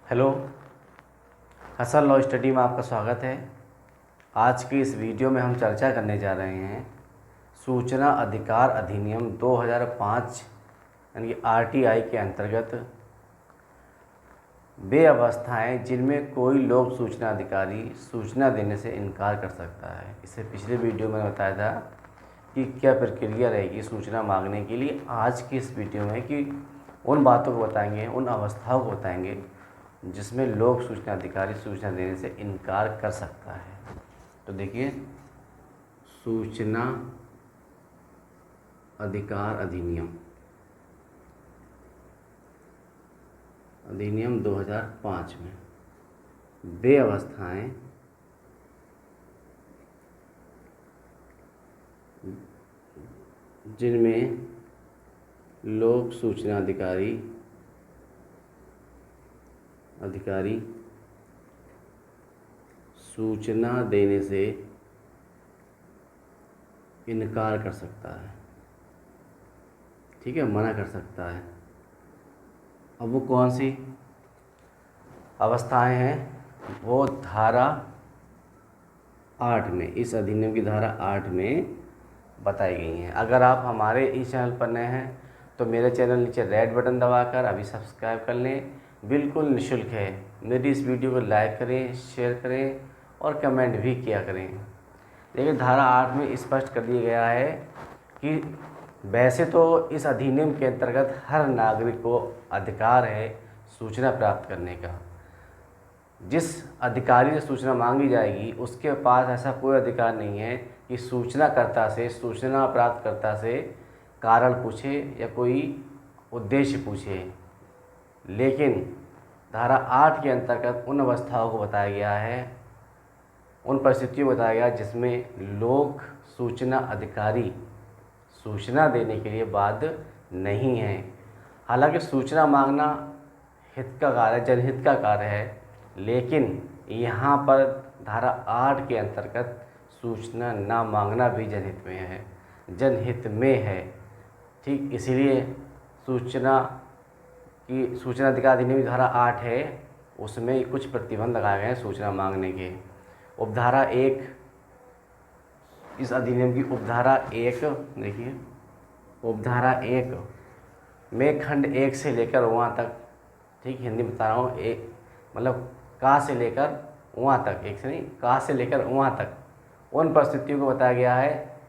Hello, Hasan law study में आपका स्वागत है। आज की इस वीडियो में हम चर्चा करने जा रहे हैं सूचना अधिकार अधिनियम 2005 यानी कि आरटीआई के अंतर्गत वे अवस्थाएं जिनमें कोई लोक सूचना अधिकारी सूचना देने से इनकार कर सकता है। इससे पिछले वीडियो में बताया था कि क्या प्रक्रिया रहेगी सूचना मांगने के लिए। आज की इस वीडियो में कि उन बातों को बताएंगे, उन अवस्थाओं को बताएंगे जिसमें लोक सूचना अधिकारी सूचना देने से इनकार कर सकता है। तो देखिए, सूचना अधिकार अधिनियम 2005 में वे अवस्थाएं जिनमें लोक सूचना अधिकारी सूचना देने से इनकार कर सकता है, ठीक है, मना कर सकता है। अब वो कौन सी अवस्थाएं हैं? वो धारा 8 में, इस अधिनियम की धारा 8 में बताई गई हैं। अगर आप हमारे इस चैनल पर नए हैं तो मेरे चैनल नीचे रेड बटन दबाकर अभी सब्सक्राइब कर लें, बिल्कुल निःशुल्क है। मेरी इस वीडियो को लाइक करें, शेयर करें और कमेंट भी किया करें। देखिए, धारा 8 में स्पष्ट कर दिया गया है कि वैसे तो इस अधिनियम के अंतर्गत हर नागरिक को अधिकार है सूचना प्राप्त करने का। जिस अधिकारी से सूचना मांगी जाएगी उसके पास ऐसा कोई अधिकार नहीं है कि सूचना प्राप्तकर्ता से कारण पूछे या कोई उद्देश्य पूछे। लेकिन धारा 8 के अंतर्गत उन अवस्थाओं को बताया गया है, उन परिस्थितियों को बताया गया जिसमें लोक सूचना अधिकारी सूचना देने के लिए बाध्य नहीं है। हालांकि सूचना मांगना हित का कार्य, जनहित का कार्य है, लेकिन यहाँ पर धारा 8 के अंतर्गत सूचना ना मांगना भी जनहित में है। ठीक, इसीलिए सूचना अधिकार अधिनियम की धारा 8 है, उसमें कुछ प्रतिबंध लगाए गए हैं सूचना मांगने के। उपधारा 1, इस अधिनियम की उपधारा 1 देखिए, उपधारा 1 में खंड 1 से लेकर वहाँ तक, ठीक, हिंदी में बता रहा हूँ, एक मतलब का से लेकर वहाँ तक, एक से नहीं, का से लेकर वहाँ तक उन परिस्थितियों को बताया गया है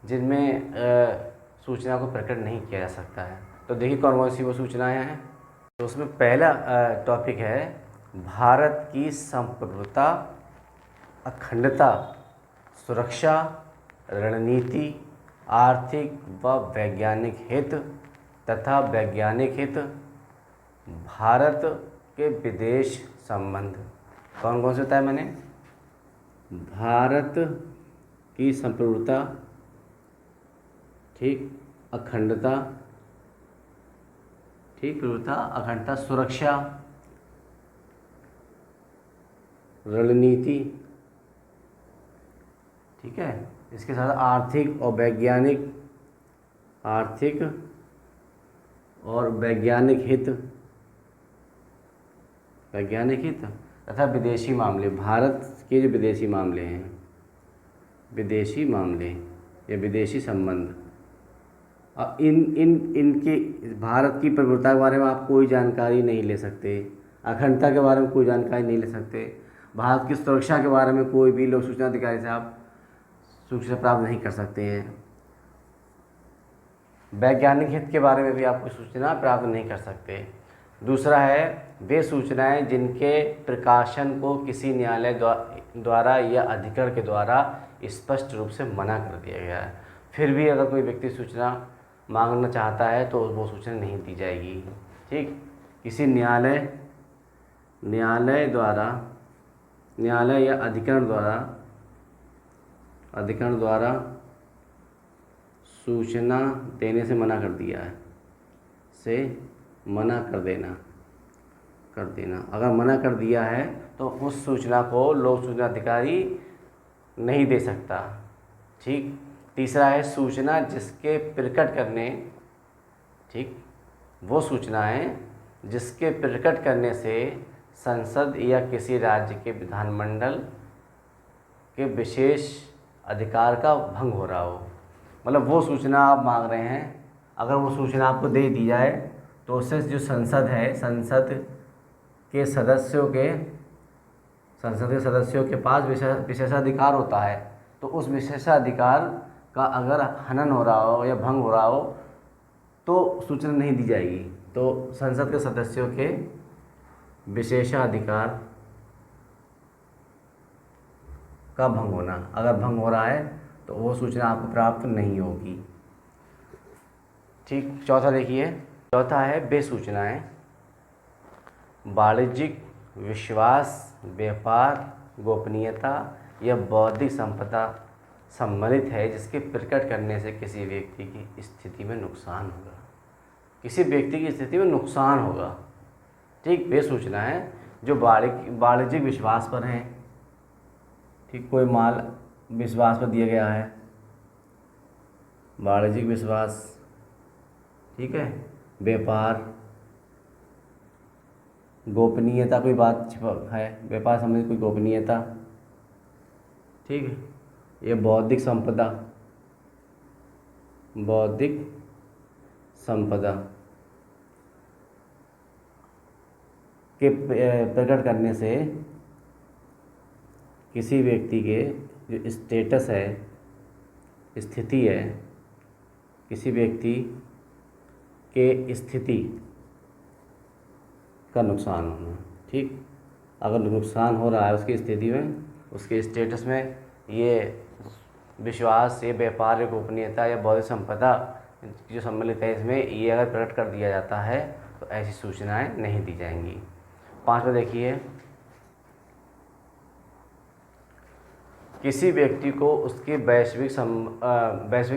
जिनमें सूचना को प्रकट नहीं किया जा सकता है। तो देखिए कौन कौन सी वो सूचनाएं हैं। तो उसमें पहला टॉपिक है भारत की संप्रभुता, अखंडता, सुरक्षा, रणनीति, आर्थिक व वैज्ञानिक हित तथा वैज्ञानिक हित, भारत के विदेश संबंध। कौन कौन से बताया मैंने? भारत की संप्रभुता, ठीक, अखंडता, ठीक, प्रभुता, अखंडता, सुरक्षा, रणनीति, ठीक है, इसके साथ आर्थिक और वैज्ञानिक हित तथा विदेशी मामले। भारत के जो विदेशी मामले हैं, विदेशी मामले या विदेशी संबंध, इनके भारत की प्रभुता के बारे में आप कोई जानकारी नहीं ले सकते, अखंडता के बारे में कोई जानकारी नहीं ले सकते, भारत की सुरक्षा के बारे में कोई भी लोक सूचना अधिकारी से आप सूचना प्राप्त नहीं कर सकते हैं, वैज्ञानिक हित के बारे में भी आप कोई सूचना प्राप्त नहीं कर सकते। दूसरा है वे सूचनाएं जिनके प्रकाशन को किसी न्यायालय द्वारा या अधिकरण के द्वारा स्पष्ट रूप से मना कर दिया गया है। फिर भी अगर कोई व्यक्ति सूचना मांगना चाहता है तो वो सूचना नहीं दी जाएगी। ठीक, किसी न्यायालय या अधिकरण द्वारा सूचना देने से मना कर दिया है, मना कर देना। अगर मना कर दिया है तो उस सूचना को लोक सूचना अधिकारी नहीं दे सकता। ठीक, तीसरा है सूचना जिसके प्रकट करने, ठीक, वो सूचनाएं जिसके प्रकट करने से संसद या किसी राज्य के विधानमंडल के विशेष अधिकार का भंग हो रहा हो। मतलब वो सूचना आप मांग रहे हैं, अगर वो सूचना आपको दे दी जाए तो उससे जो संसद है, संसद के सदस्यों के पास विशेषाधिकार होता है। तो उस विशेषाधिकार का अगर हनन हो रहा हो या भंग हो रहा हो तो सूचना नहीं दी जाएगी। तो संसद के सदस्यों के विशेषाधिकार का भंग होना, अगर भंग हो रहा है तो वो सूचना आपको प्राप्त नहीं होगी। ठीक, चौथा देखिए, चौथा है बेसूचनाएं। वाणिज्यिक, विश्वास, व्यापार, गोपनीयता या बौद्धिक संपदा सम्मिलित है जिसके प्रकट करने से किसी व्यक्ति की स्थिति में नुकसान होगा। किसी व्यक्ति की स्थिति में नुकसान होगा। ठीक, बेसूचनाएं जो वाणिज्यिक विश्वास पर हैं। ठीक, कोई माल विश्वास पर दिया गया है, वाणिज्यिक विश्वास, ठीक है। व्यापार, गोपनीयता, कोई बात है, व्यापार संबंधित कोई गोपनीयता, ठीक है। ये बौद्धिक संपदा, बौद्धिक संपदा के प्रकट करने से किसी व्यक्ति के जो स्टेटस है, स्थिति है, किसी व्यक्ति के स्थिति का नुकसान होना। ठीक, अगर नुकसान हो रहा है उसकी स्थिति में, उसके स्टेटस में, ये विश्वास, ये व्यापार, गोपनीयता या बौद्धिक संपदा जो सम्मिलित है इसमें, ये अगर प्रकट कर दिया जाता है तो ऐसी सूचनाएं नहीं दी जाएंगी। पांचवा देखिए, किसी व्यक्ति को उसके वैश्विक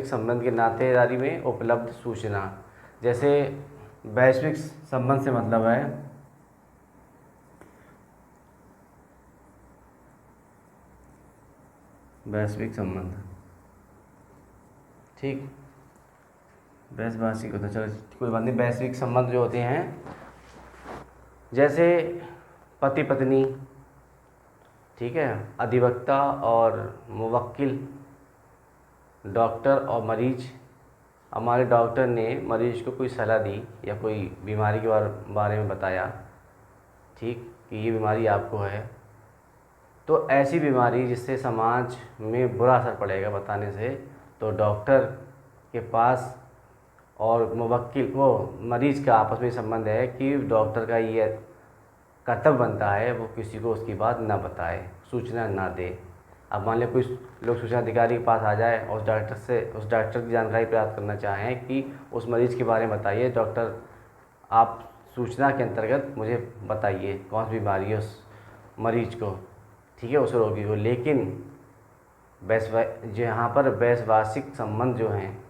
संबंध के नातेदारी में उपलब्ध सूचना। जैसे वैश्विक संबंध से मतलब है वैश्विक संबंध, ठीक, वैश्विक होता है, चलो कोई बात नहीं। वैश्विक संबंध जो होते हैं जैसे पति पत्नी, ठीक है, अधिवक्ता और मुवक्किल, डॉक्टर और मरीज। हमारे डॉक्टर ने मरीज को कोई सलाह दी या कोई बीमारी के बारे में बताया, ठीक, कि ये बीमारी आपको है, तो ऐसी बीमारी जिससे समाज में बुरा असर पड़ेगा बताने से, तो डॉक्टर के पास और मुवक्किल, वो मरीज़ का आपस में संबंध है कि डॉक्टर का ये कर्तव्य बनता है वो किसी को उसकी बात ना बताए, सूचना ना दे। अब मान लिया कोई लोग सूचना अधिकारी के पास आ जाए और उस डॉक्टर की जानकारी प्राप्त करना चाहें कि उस मरीज़ के बारे में बताइए, डॉक्टर आप सूचना के अंतर्गत मुझे बताइए कौन सी बीमारी है उस मरीज़ को, ठीक है, उस रोगी को। लेकिन जहाँ पर वैश्विक संबंध जो हैं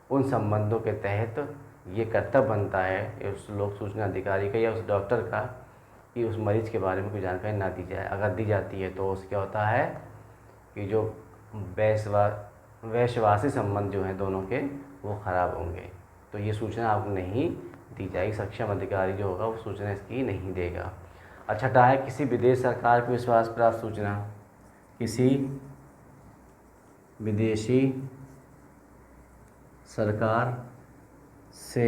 उन संबंधों के तहत ये कर्तव्य बनता है उस लोक सूचना अधिकारी का या उस डॉक्टर का कि उस मरीज़ के बारे में कोई जानकारी ना दी जाए। अगर दी जाती है तो उससे क्या होता है कि जो वैश्वासी संबंध जो हैं दोनों के वो ख़राब होंगे। तो ये सूचना आपको नहीं दी जाएगी, सक्षम अधिकारी जो होगा वो सूचना इसकी नहीं देगा। छठा है किसी विदेश सरकार की विश्वास प्राप्त सूचना। किसी विदेशी सरकार से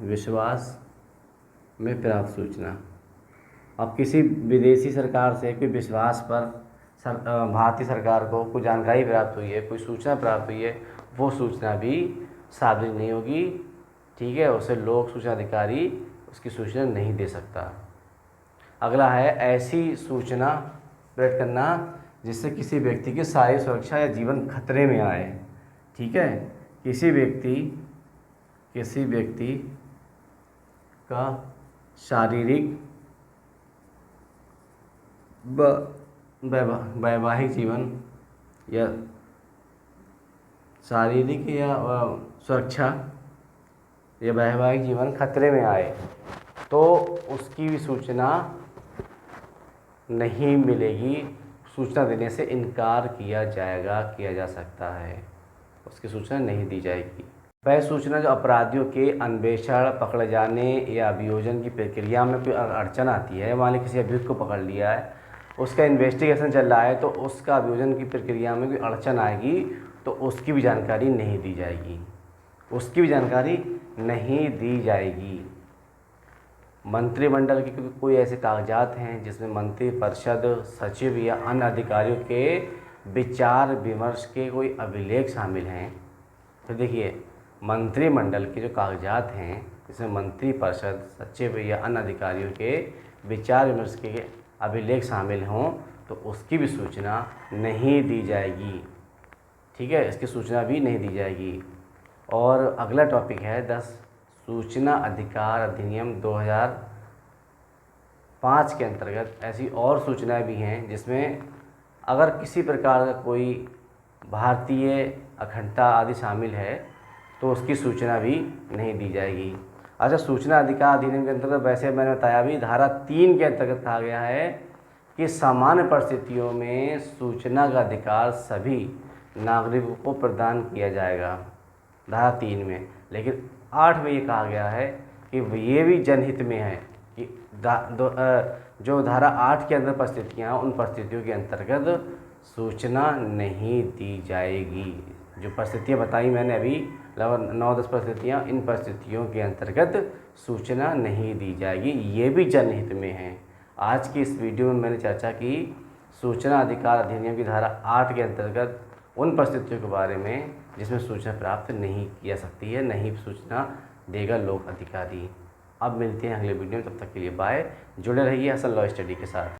विश्वास में प्राप्त सूचना। अब किसी विदेशी सरकार से कोई विश्वास पर भारतीय सरकार को कोई जानकारी प्राप्त हुई है, कोई सूचना प्राप्त हुई है, वो सूचना भी सार्वजनिक नहीं होगी, ठीक है, उसे लोक सूचना अधिकारी उसकी सूचना नहीं दे सकता। अगला है ऐसी सूचना प्रकट करना जिससे किसी व्यक्ति की शारीरिक सुरक्षा या जीवन खतरे में आए, ठीक है, किसी व्यक्ति का शारीरिक वैवाहिक जीवन या शारीरिक या सुरक्षा या वैवाहिक जीवन खतरे में आए तो उसकी भी सूचना नहीं मिलेगी, सूचना देने से इनकार किया जा सकता है, उसकी सूचना नहीं दी जाएगी। वह सूचना जो अपराधियों के अन्वेषण, पकड़े जाने या अभियोजन की प्रक्रिया में कोई अड़चन आती है, मान लीजिए किसी अभियुक्त को पकड़ लिया है, उसका इन्वेस्टिगेशन चल रहा है, तो उसका अभियोजन की प्रक्रिया में कोई अड़चन आएगी तो उसकी भी जानकारी नहीं दी जाएगी, उसकी भी जानकारी नहीं दी जाएगी। मंत्रिमंडल के कोई ऐसे कागजात हैं जिसमें मंत्रिपरिषद, सचिव या अन्य अधिकारियों के विचार विमर्श के कोई अभिलेख शामिल हैं। तो देखिए, मंत्रिमंडल के जो कागजात हैं जिसमें मंत्रिपरिषद, सचिव या अन्य अधिकारियों के विचार विमर्श के अभिलेख शामिल हों तो उसकी भी सूचना नहीं दी जाएगी। ठीक है, इसकी सूचना भी नहीं दी जाएगी। और अगला टॉपिक है 10 सूचना अधिकार अधिनियम 2005 के अंतर्गत ऐसी और सूचनाएं भी हैं जिसमें अगर किसी प्रकार का कोई भारतीय अखंडता आदि शामिल है तो उसकी सूचना भी नहीं दी जाएगी। अच्छा, सूचना अधिकार अधिनियम के अंतर्गत वैसे मैंने बताया भी धारा 3 के अंतर्गत कहा गया है कि सामान्य परिस्थितियों में सूचना का अधिकार सभी नागरिकों को प्रदान किया जाएगा, धारा 3 में। लेकिन 8 में ये कहा गया है कि ये भी जनहित में है कि जो धारा 8 के अंदर परिस्थितियाँ, उन परिस्थितियों के अंतर्गत सूचना नहीं दी जाएगी। जो परिस्थितियाँ बताई मैंने अभी, लगभग 9-10 परिस्थितियाँ, इन परिस्थितियों के अंतर्गत सूचना नहीं दी जाएगी, ये भी जनहित में है। आज की इस वीडियो में मैंने चर्चा की सूचना अधिकार अधिनियम की धारा 8 के अंतर्गत उन परिस्थितियों के बारे में जिसमें सूचना प्राप्त नहीं की जा सकती है, नहीं सूचना देगा लोक अधिकारी। अब मिलते हैं अगले वीडियो में, तब तक के लिए बाय। जुड़े रहिए हसन लॉ स्टडी के साथ।